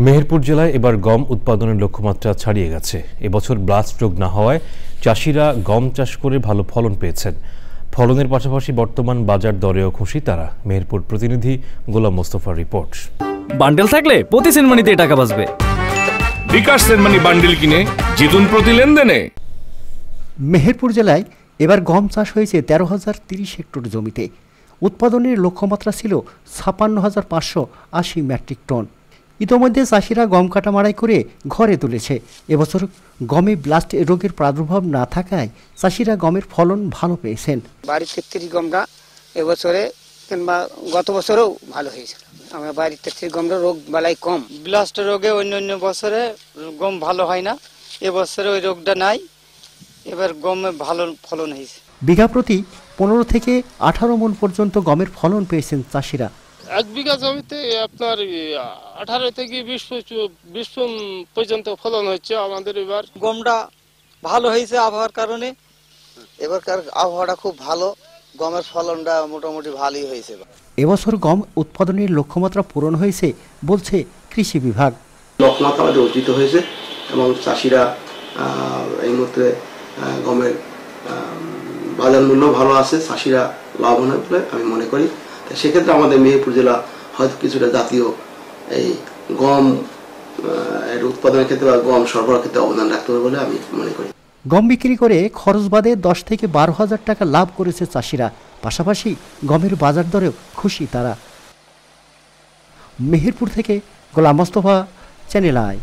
মেহেরপুর জেলায় এবার গম উৎপাদনের লক্ষ্যমাত্রা ছাড়িয়ে গেছে। এবছর ব্লাস্ট রোগ না হওয়ায় চাষিরা গম চাষ করে ভালো ফলন পেয়েছেন। ফলনের পাশাপাশি বর্তমান বাজার দরেও খুশি তারা। মেহেরপুর প্রতিনিধি গোলাম মোস্তফার রিপোর্ট। বান্ডেল থাকলে প্রতি সেনমানিতে টাকা বাঁচবে। বিকাশ সেনমানি বান্ডেল কিনে জিতুন প্রতি লেনদেনে। মেহেরপুর জেলায় এবার গম চাষ হয়েছে 13,030 হেক্টর জমিতে। উৎপাদনের লক্ষ্যমাত্রা ছিল 56,580 মেট্রিক টন। ইতোমধ্যে চাষিরা গম কাটা মাড়াই করে ঘরে তুলেছে। এবছর গমে ব্লাস্ট রোগের প্রাদুর্ভাব না থাকায় চাষিরা গমের ফলন ভালো পেয়েছেন। বাড়ির 33 গমটা এবছরে কিংবা গত বছরেও ভালো হয়েছিল। আমরা বাড়ির 33 গমটা রোগ বালাই কম। ব্লাস্ট রোগে অন্য বছরে গম ভালো হয় না, এবছরে ওই রোগটা নাই। এবার গমে ভালো ফলন হয়েছে। বিঘা প্রতি 15 থেকে 18 মণ পর্যন্ত গমের ফলন পেয়েছেন চাষিরা। এক বিঘা জমিতে আপনার 18 থেকে 20 পর্যন্ত ফলন হচ্ছে আমাদের। এবার গমটা ভালো হয়েছে আবহাওয়ার কারণে। এবারকার আবহাওয়াটা খুব ভালো, গমের ফলনটা মোটামুটি ভালোই হয়েছে। এবছর গম উৎপাদনের লক্ষ্যমাত্রা পূরণ হয়েছে বলছে কৃষি বিভাগ। লক্ষ্যমাত্রা আমাদের অর্জিত হয়েছে এবং চাষিরা এই মুহূর্তে গমের বাজার মূল্য ভালো আছে, চাষিরা লাভবান হবে বলে আমি মনে করি। সেক্ষেত্রে আমাদের মেহেরপুর জেলা হয়তো কিছুটা জাতীয় এই গম এর উৎপাদনের ক্ষেত্রে বা গম সরবরাহের ক্ষেত্রে অবদান রাখতে হবে বলে আমি মনে করি। গম বিক্রি করে খরচ বাদে 10 থেকে 12,000 টাকা লাভ করেছে চাষিরা। পাশাপাশি গমের বাজার দরেও খুশি তারা। মেহেরপুর থেকে গোলাম মোস্তফা, চ্যানেল আই।